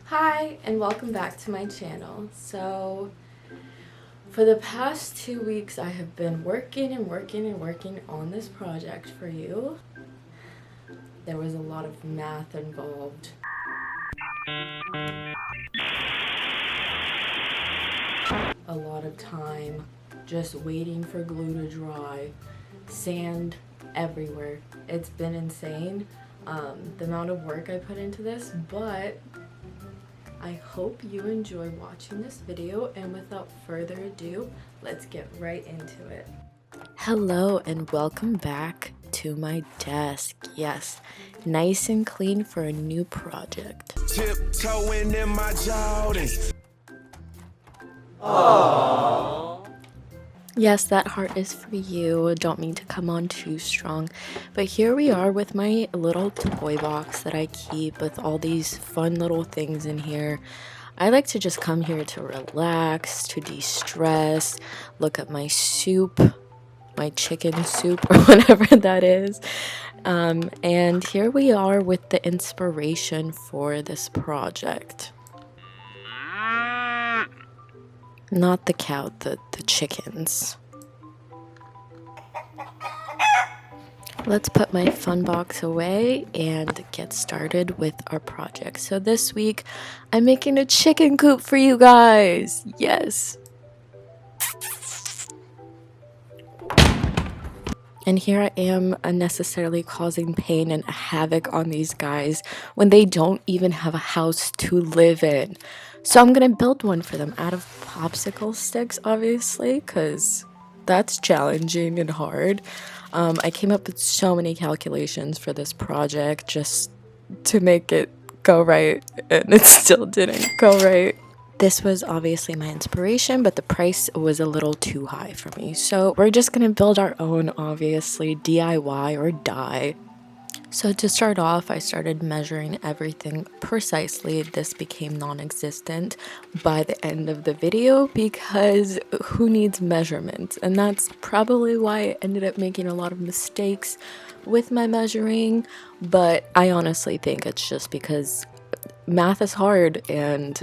Hi and welcome back to my channel. So for the past 2 weeks I have been working on this project for you. There was a lot of math involved. A lot of time just waiting for glue to dry. Sand everywhere. It's been insane, the amount of work I put into this, but I hope you enjoy watching this video, and without further ado, let's get right into it. Hello and welcome back to my desk. Yes, nice and clean for a new project. Tiptoeing in my Jordans. Aww. Yes, that heart is for you. Don't mean to come on too strong. But here we are with my little toy box that I keep with all these fun little things in here. I like to just come here to relax, to de-stress, look at my soup, my chicken soup or whatever that is. And here we are with the inspiration for this project. Not the cow, the chickens. Let's put my fun box away and get started with our project. So this week, I'm making a chicken coop for you guys. Yes. And here I am unnecessarily causing pain and havoc on these guys when they don't even have a house to live in. So I'm gonna build one for them out of popsicle sticks, obviously, because that's challenging and hard. I came up with so many calculations for this project just to make it go right, and it still didn't go right. This was obviously my inspiration, but the price was a little too high for me. So we're just gonna build our own, obviously, DIY or die. So to start off, I started measuring everything precisely. This became non-existent by the end of the video because who needs measurements? And that's probably why I ended up making a lot of mistakes with my measuring. But I honestly think it's just because math is hard, and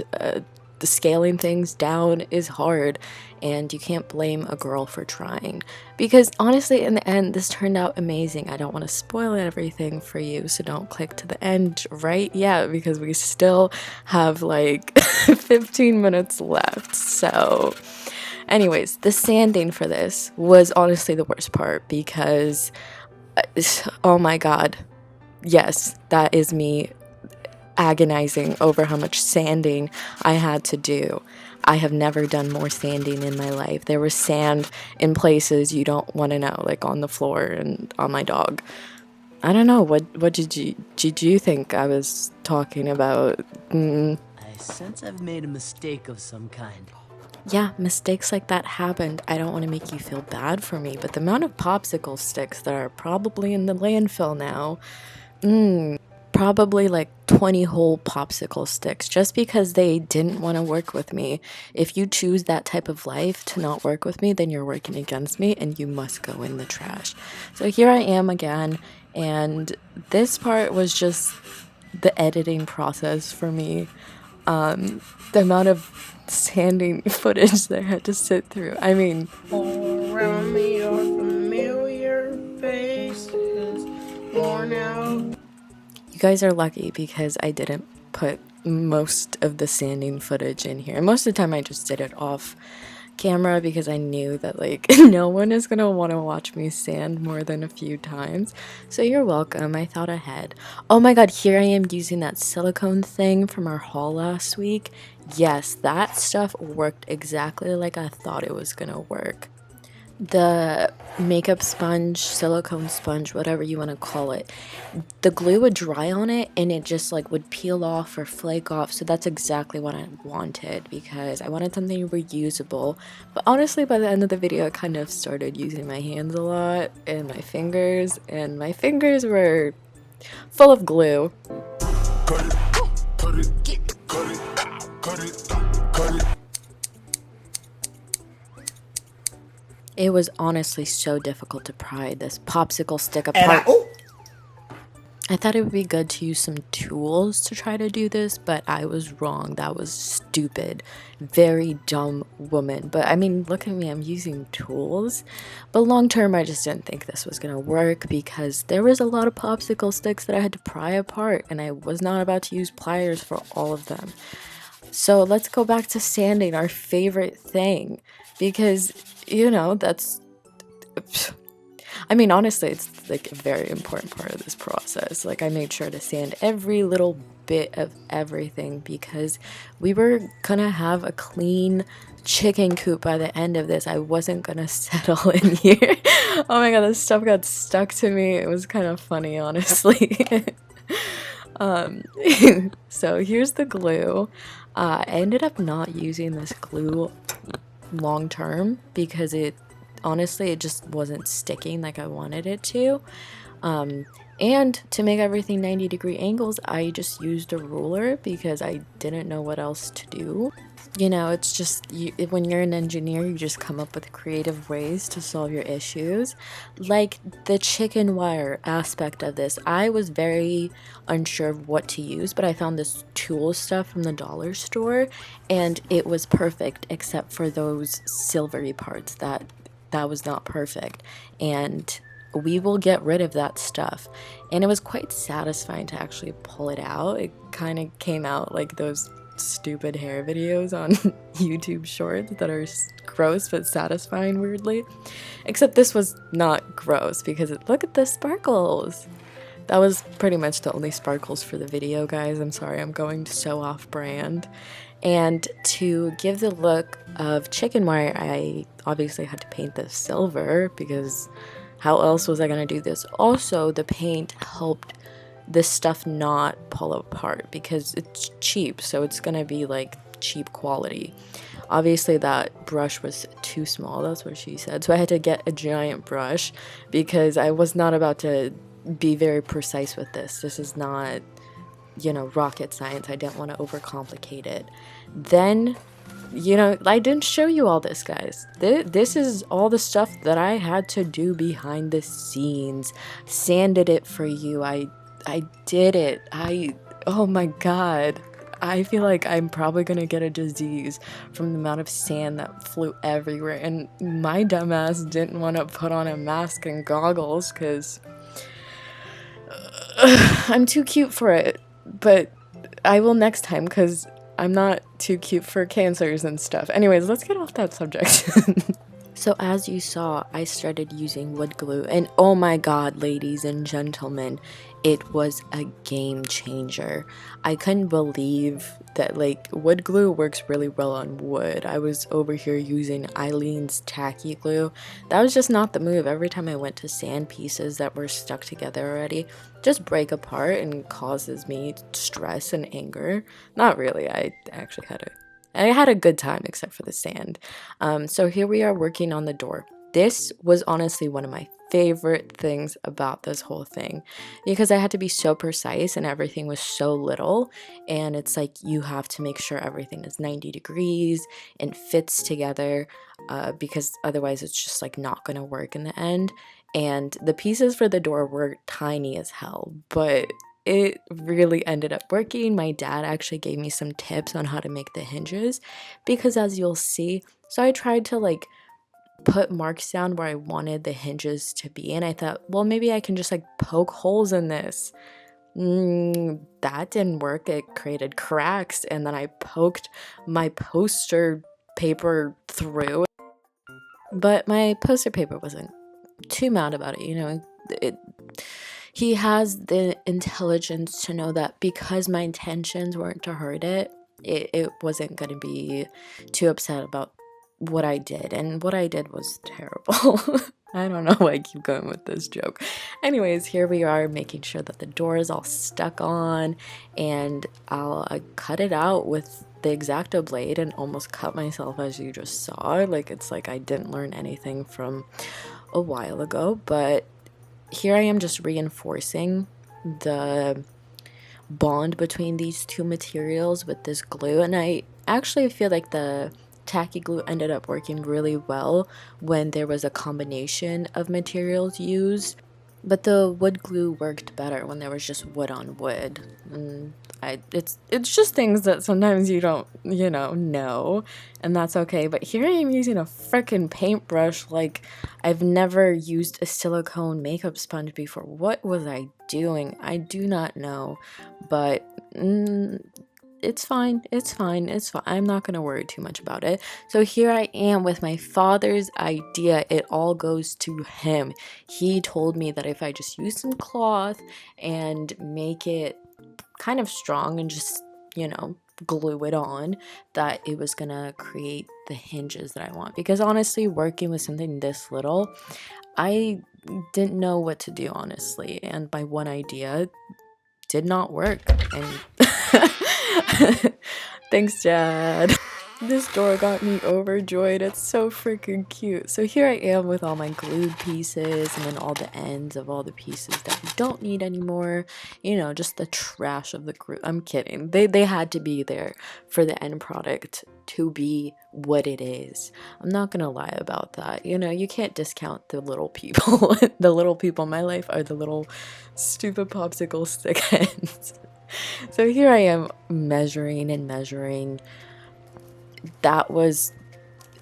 the scaling things down is hard, and you can't blame a girl for trying, because honestly in the end this turned out amazing. I don't want to spoil everything for you, so don't click to the end right yet because we still have like 15 minutes left. So anyways, the sanding for this was honestly the worst part because oh my god, yes, that is me agonizing over how much sanding I had to do. I have never done more sanding in my life. There was sand in places you don't want to know, like on the floor and on my dog. I don't know, what did you think I was talking about? I sense I've made a mistake of some kind. Yeah, mistakes like that happened. I don't want to make you feel bad for me, but the amount of popsicle sticks that are probably in the landfill now, probably like 20 whole popsicle sticks just because they didn't want to work with me. If you choose that type of life to not work with me, then you're working against me and you must go in the trash. So here I am again, and this part was just the editing process for me. The amount of sanding footage that I had to sit through. I mean, all around me are familiar faces, worn out. You guys are lucky because I didn't put most of the sanding footage in here. Most of the time I just did it off camera because I knew that like no one is gonna want to watch me sand more than a few times. So you're welcome. I thought ahead. Oh my god, here I am using that silicone thing from our haul last week. Yes, that stuff worked exactly like I thought it was gonna work. The makeup sponge, silicone sponge, whatever you want to call it, the glue would dry on it and it just like would peel off or flake off. So that's exactly what I wanted because I wanted something reusable. But honestly, by the end of the video I kind of started using my hands a lot and my fingers were full of glue. It was honestly so difficult to pry this popsicle stick apart. I thought it would be good to use some tools to try to do this, but I was wrong. That was stupid. Very dumb woman. But I mean, look at me, I'm using tools. But long term, I just didn't think this was gonna work because there was a lot of popsicle sticks that I had to pry apart, and I was not about to use pliers for all of them. So let's go back to sanding, our favorite thing, because, that's. I mean, honestly, it's like a very important part of this process. Like, I made sure to sand every little bit of everything because we were gonna have a clean chicken coop by the end of this. I wasn't gonna settle in here. Oh my god, this stuff got stuck to me. It was kind of funny, honestly. um, so here's the glue. I ended up not using this glue long term because honestly it just wasn't sticking like I wanted it to. And to make everything 90-degree angles, I just used a ruler because I didn't know what else to do. It's just when you're an engineer, you just come up with creative ways to solve your issues. Like the chicken wire aspect of this, I was very unsure of what to use, but I found this tool stuff from the dollar store and it was perfect except for those silvery parts that was not perfect, and we will get rid of that stuff. And it was quite satisfying to actually pull it out. It kind of came out like those stupid hair videos on YouTube shorts that are gross but satisfying weirdly, except this was not gross because look at the sparkles. That was pretty much the only sparkles for the video, guys. I'm sorry, I'm going so off brand. And to give the look of chicken wire, I obviously had to paint this silver because how else was I going to do this? Also, the paint helped this stuff not pull apart because it's cheap, so it's going to be like cheap quality. Obviously, that brush was too small, that's what she said, so I had to get a giant brush because I was not about to be very precise with this. This is not, rocket science. I didn't want to overcomplicate it. Then, I didn't show you all this, guys. This is all the stuff that I had to do behind the scenes. Sanded it for you. I did it. Oh my god. I feel like I'm probably gonna get a disease from the amount of sand that flew everywhere. And my dumbass didn't want to put on a mask and goggles because I'm too cute for it. But I will next time because I'm not too cute for cancers and stuff. Anyways, let's get off that subject. So as you saw, I started using wood glue, and oh my god, ladies and gentlemen, it was a game changer. I couldn't believe that wood glue works really well on wood. I was over here using Eileen's tacky glue. That was just not the move. Every time I went to sand pieces that were stuck together already, just break apart and causes me stress and anger. Not really, I actually had a good time except for the sand. So here we are working on the door. This was honestly one of my favorite things about this whole thing because I had to be so precise and everything was so little, and it's like you have to make sure everything is 90 degrees and fits together because otherwise it's just not gonna work in the end. And the pieces for the door were tiny as hell, but it really ended up working. My dad actually gave me some tips on how to make the hinges because as you'll see, so I tried to put marks down where I wanted the hinges to be, and I thought, well, maybe I can just poke holes in this. That didn't work. It created cracks, and then I poked my poster paper through, but my poster paper wasn't too mad about it. He has the intelligence to know that because my intentions weren't to hurt it wasn't going to be too upset about what I did. And what I did was terrible. I don't know why I keep going with this joke. Anyways, here we are making sure that the door is all stuck on, and I'll cut it out with the X-Acto blade and almost cut myself, as you just saw. It's like I didn't learn anything from a while ago, but here I am just reinforcing the bond between these two materials with this glue, and I actually feel like the tacky glue ended up working really well when there was a combination of materials used. But the wood glue worked better when there was just wood on wood. It's just things that sometimes you don't, know, and that's okay. But here I am using a freaking paintbrush like I've never used a silicone makeup sponge before. What was I doing? I do not know, but it's fine. It's fine. It's fine. I'm not going to worry too much about it. So here I am with my father's idea. It all goes to him. He told me that if I just use some cloth and make it kind of strong and just, glue it on, that it was going to create the hinges that I want. Because honestly, working with something this little, I didn't know what to do, honestly. And my one idea did not work. And thanks, Dad. This door got me overjoyed. It's so freaking cute. So here I am with all my glued pieces and then all the ends of all the pieces that we don't need anymore. Just the trash of the group. I'm kidding. They had to be there for the end product to be what it is. I'm not gonna lie about that. You can't discount the little people. The little people in my life are the little stupid popsicle stick ends. So here I am measuring and measuring. That was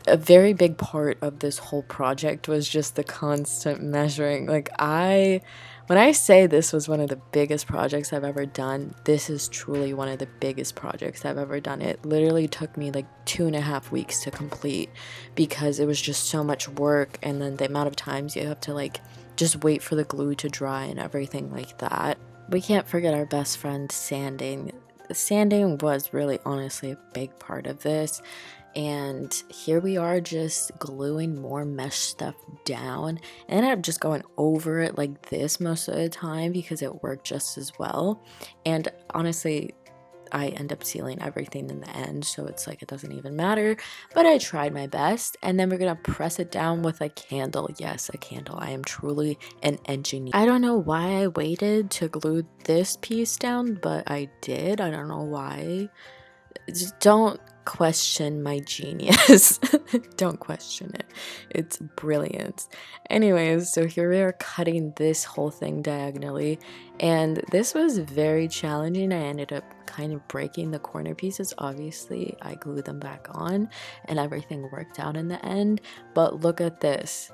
a very big part of this whole project, was just the constant measuring. When I say this was one of the biggest projects I've ever done, this is truly one of the biggest projects I've ever done. It literally took me like 2.5 weeks to complete because it was just so much work, and then the amount of times you have to just wait for the glue to dry and everything like that. We can't forget our best friend sanding. Sanding was really honestly a big part of this, and here we are just gluing more mesh stuff down. I ended up just going over it like this most of the time because it worked just as well, and honestly I end up sealing everything in the end, so it's like it doesn't even matter, but I tried my best. And then we're gonna press it down with a candle. Yes, a candle. I am truly an engineer. I don't know why I waited to glue this piece down, but I did. I don't know why. Just don't question my genius. Don't question it. It's brilliant. Anyways, so here we are cutting this whole thing diagonally, and this was very challenging. I ended up kind of breaking the corner pieces. Obviously, I glued them back on and everything worked out in the end, but look at this.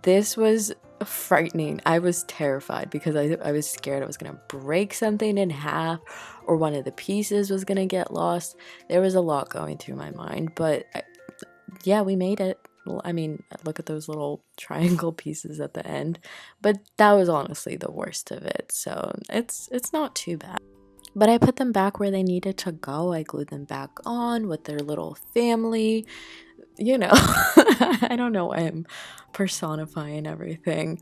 This was frightening. I was terrified because I was scared I was gonna break something in half or one of the pieces was gonna get lost. There was a lot going through my mind, but yeah, we made it. I mean, look at those little triangle pieces at the end, but that was honestly the worst of it, so it's not too bad. But I put them back where they needed to go. I glued them back on with their little family. I don't know why I'm personifying everything,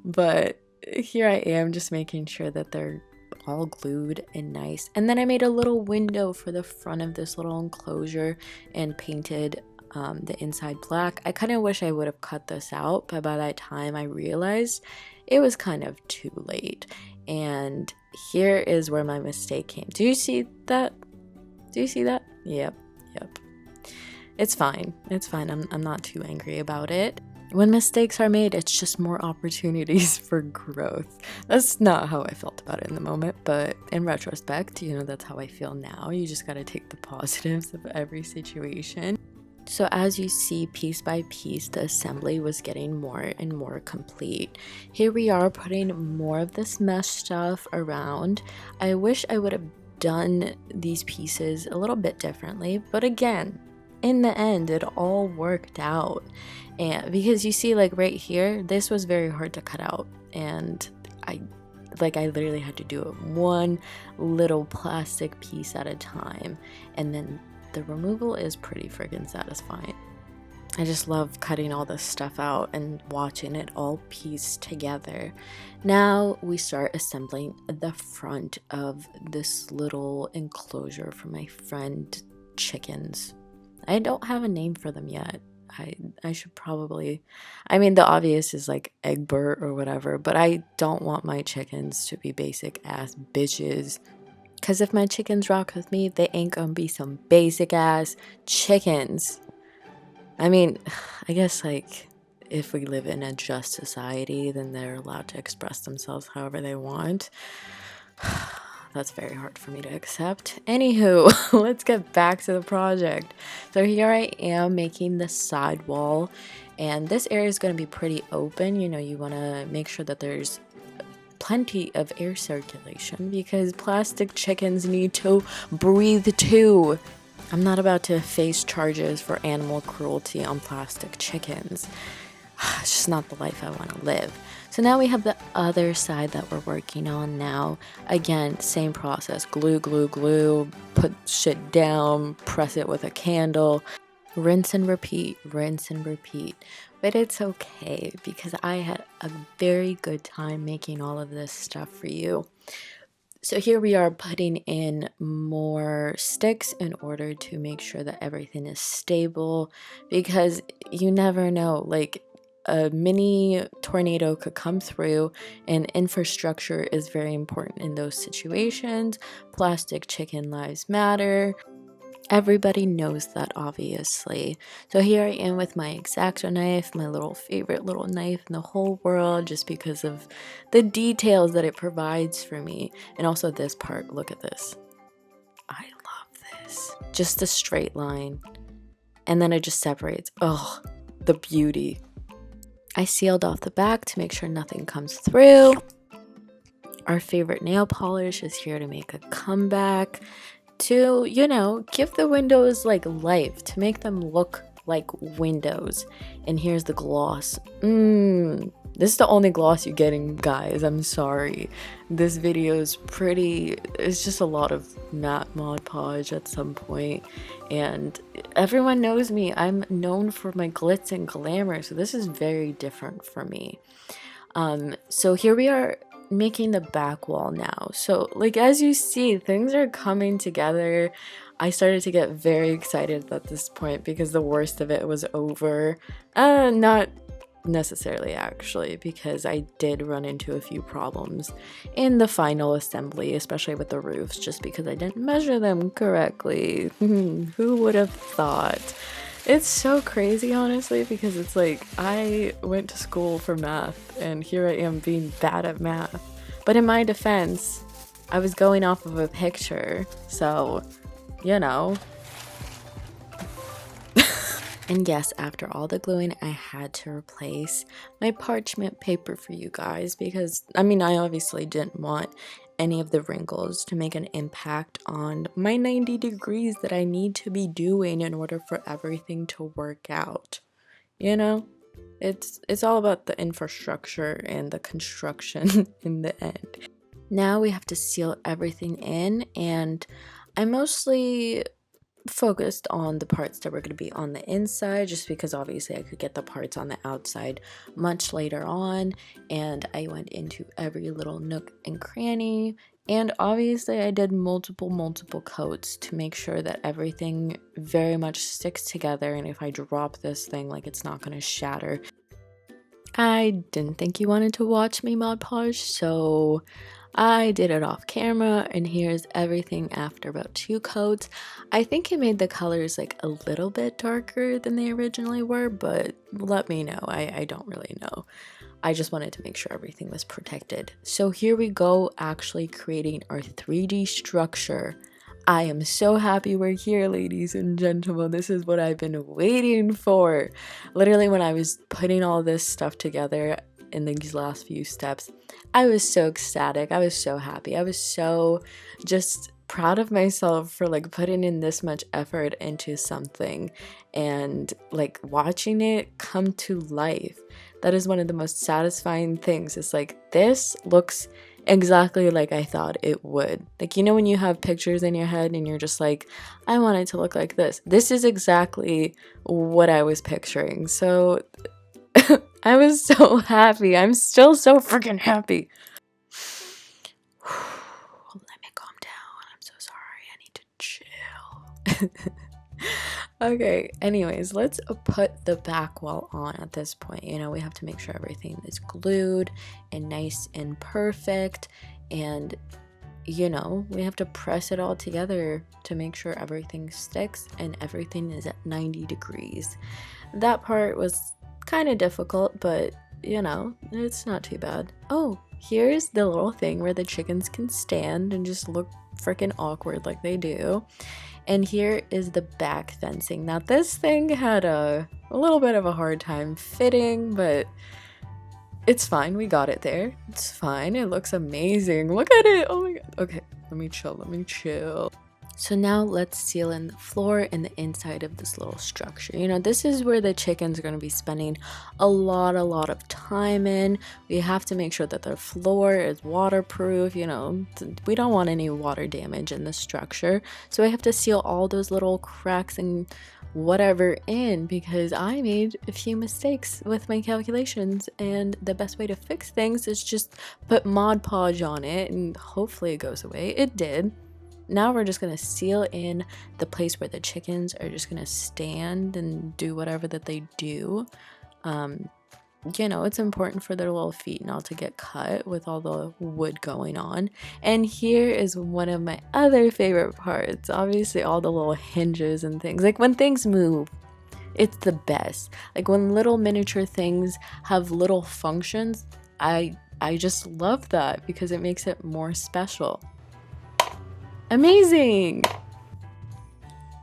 but here I am just making sure that they're all glued and nice. And then I made a little window for the front of this little enclosure and painted the inside black. I kind of wish I would have cut this out, but by that time I realized it was kind of too late. And here is where my mistake came. Do you see that? Do you see that? Yep. It's fine. It's fine. I'm not too angry about it. When mistakes are made, it's just more opportunities for growth. That's not how I felt about it in the moment, but in retrospect, that's how I feel now. You just gotta take the positives of every situation. So as you see, piece by piece, the assembly was getting more and more complete. Here we are putting more of this mesh stuff around. I wish I would have done these pieces a little bit differently, but again, in the end, it all worked out. And because you see, right here, this was very hard to cut out, and I literally had to do it one little plastic piece at a time, and then the removal is pretty freaking satisfying. I just love cutting all this stuff out and watching it all piece together. Now we start assembling the front of this little enclosure for my friend chickens. I don't have a name for them yet. I should probably, the obvious is Egbert or whatever, but I don't want my chickens to be basic ass bitches. Because if my chickens rock with me, they ain't gonna be some basic ass chickens. I guess if we live in a just society, then they're allowed to express themselves however they want. That's very hard for me to accept. Anywho, let's get back to the project. So here I am making the side wall, and this area is going to be pretty open. You know, you want to make sure that there's plenty of air circulation because plastic chickens need to breathe too. I'm not about to face charges for animal cruelty on plastic chickens. It's just not the life I want to live. So now we have the other side that we're working on now. Again, same process. Glue, glue, glue, put shit down, press it with a candle. Rinse and repeat, rinse and repeat. But it's okay because I had a very good time making all of this stuff for you. So here we are putting in more sticks in order to make sure that everything is stable because you never know, like a mini tornado could come through and infrastructure is very important in those situations. Plastic chicken lives matter. Everybody knows that, obviously. So here I am with my X-Acto knife, my little favorite little knife in the whole world, just because of the details that it provides for me. And also this part, look at this. I love this. Just a straight line. And then it just separates. Oh, the beauty. I sealed off the back to make sure nothing comes through. Our favorite nail polish is here to make a comeback. To, you know, give the windows like life, to make them look like windows. And here's the gloss. This is the only gloss you're getting, guys. I'm sorry. This video is pretty, it's just a lot of matte Mod Podge at some point. And everyone knows me. I'm known for my glitz and glamour, so this is very different for me. So here we are making the back wall now. So like as you see, things are coming together. I started to get very excited at this point because the worst of it was over. Not necessarily actually, because I did run into a few problems in the final assembly, especially with the roofs, just because I didn't measure them correctly. Who would have thought? It's so crazy, honestly, because it's like I went to school for math and here I am being bad at math. But in my defense, I was going off of a picture, so, you know. And yes, after all the gluing, I had to replace my parchment paper for you guys because, I mean, I obviously didn't want any of the wrinkles to make an impact on my 90 degrees that I need to be doing in order for everything to work out. You know, it's all about the infrastructure and the construction in the end. Now we have to seal everything in, and I mostly focused on the parts that were going to be on the inside just because obviously I could get the parts on the outside much later on, and I went into every little nook and cranny, and obviously I did multiple coats to make sure that everything very much sticks together, and if I drop this thing, like, it's not going to shatter. I didn't think you wanted to watch me Mod Podge, so I did it off camera, and here's everything after about 2 coats. I think it made the colors like a little bit darker than they originally were, but let me know. I don't really know. I just wanted to make sure everything was protected. So here we go, actually creating our 3D structure. I am so happy we're here, ladies and gentlemen. This is what I've been waiting for. Literally, when I was putting all this stuff together in these last few steps, I was so ecstatic. I was so happy. I was so just proud of myself for like putting in this much effort into something and like watching it come to life. That is one of the most satisfying things. It's like, this looks exactly like I thought it would. Like, you know, when you have pictures in your head and you're just like, I want it to look like this. This is exactly what I was picturing. So I was so happy. I'm still so freaking happy. Let me calm down. I'm so sorry. I need to chill. Okay, anyways, let's put the back wall on at this point. You know, we have to make sure everything is glued and nice and perfect. And, you know, we have to press it all together to make sure everything sticks and everything is at 90 degrees. That part was kind of difficult, but you know, it's not too bad. Oh, here's the little thing where the chickens can stand and just look freaking awkward like they do. And here is the back fencing. Now this thing had a little bit of a hard time fitting, but it's fine. We got it there. It's fine. It looks amazing. Look at it. Oh my god. Okay, let me chill. So now let's seal in the floor and the inside of this little structure. You know, this is where the chickens are going to be spending a lot of time in. We have to make sure that the floor is waterproof. You know, we don't want any water damage in the structure. So I have to seal all those little cracks and whatever in, because I made a few mistakes with my calculations, and the best way to fix things is just put Mod Podge on it and hopefully it goes away. It did. Now we're just gonna seal in the place where the chickens are just gonna stand and do whatever that they do. You know, it's important for their little feet not to get cut with all the wood going on. And here is one of my other favorite parts. Obviously, all the little hinges and things. Like when things move, it's the best. Like when little miniature things have little functions, I just love that because it makes it more special. Amazing!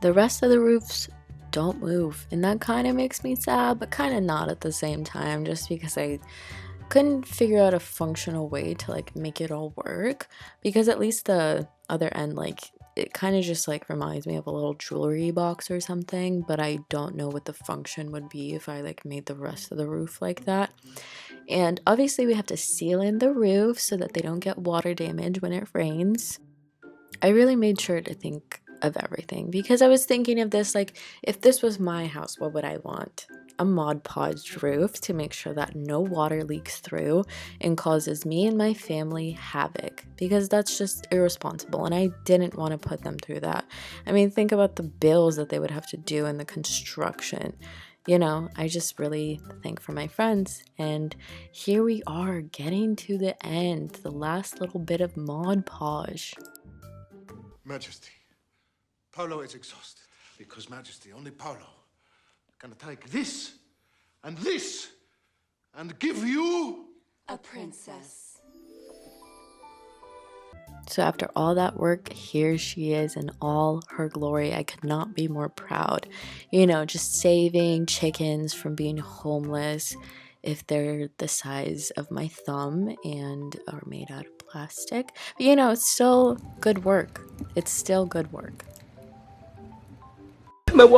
The rest of the roofs don't move, and that kind of makes me sad, but kind of not at the same time, just because I couldn't figure out a functional way to like make it all work. Because at least the other end, like it kind of just like reminds me of a little jewelry box or something, but I don't know what the function would be if I like made the rest of the roof like that. And obviously we have to seal in the roof so that they don't get water damage when it rains. I really made sure to think of everything because I was thinking of this like, if this was my house, what would I want? A Mod Podge roof to make sure that no water leaks through and causes me and my family havoc, because that's just irresponsible and I didn't want to put them through that. I mean, think about the bills that they would have to do in the construction. You know, I just really thank for my friends, and here we are getting to the end, the last little bit of Mod Podge. Majesty, Paolo is exhausted because Majesty, only Paolo, can take this and give you a princess. So after all that work, here she is in all her glory. I could not be more proud. You know, just saving chickens from being homeless if they're the size of my thumb and are made out of plastic. But you know, it's still good work. It's still good work. No,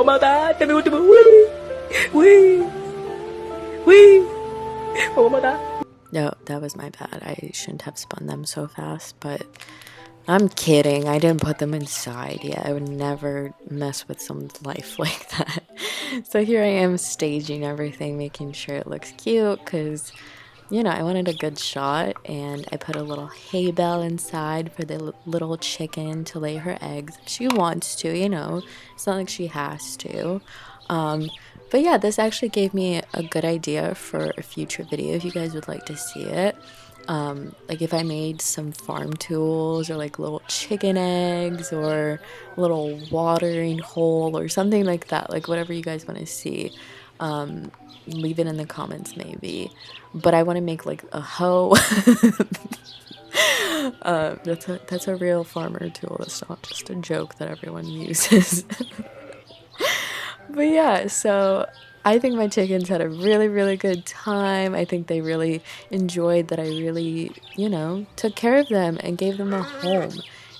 that was my bad. I shouldn't have spun them so fast, but I'm kidding. I didn't put them inside yet. I would never mess with someone's life like that. So here I am staging everything, making sure it looks cute because, you know, I wanted a good shot, and I put a little hay bale inside for the little chicken to lay her eggs if she wants to, you know. It's not like she has to. But yeah, this actually gave me a good idea for a future video if you guys would like to see it. Like if I made some farm tools or like little chicken eggs or a little watering hole or something like that, like whatever you guys want to see, leave it in the comments maybe. But I want to make like a hoe. That's a real farmer tool. That's not just a joke that everyone uses. But yeah, so I think my chickens had a really good time. I think they really enjoyed that I really, you know, took care of them and gave them a home.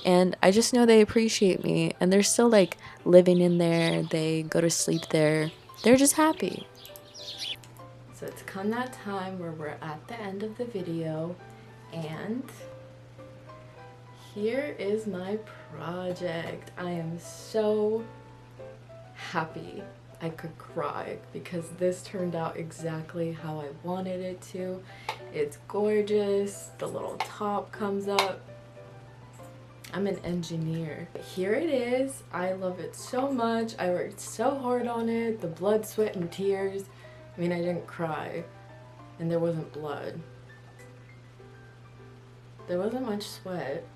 And I just know they appreciate me, and they're still like living in there. They go to sleep there. They're just happy. So it's come that time where we're at the end of the video, and here is my project. I am so happy I could cry because this turned out exactly how I wanted it to. It's gorgeous. The little top comes up. I'm an engineer. Here it is. I love it so much. I worked so hard on it. The blood, sweat, and tears. I mean, I didn't cry, and there wasn't blood. There wasn't much sweat.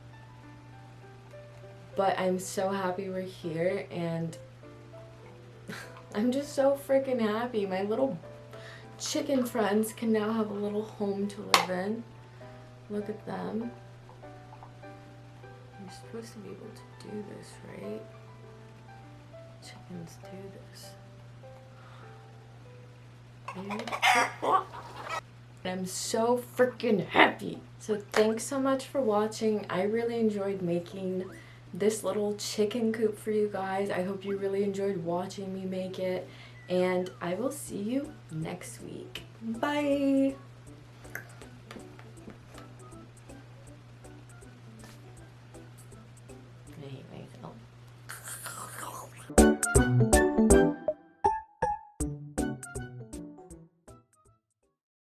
But I'm so happy we're here, and I'm just so freaking happy. My little chicken friends can now have a little home to live in. Look at them. You're supposed to be able to do this, right? Chickens do this. I'm so freaking happy. So thanks so much for watching. I really enjoyed making this little chicken coop for you guys. I hope you really enjoyed watching me make it. And I will see you next week. Bye! I hate myself.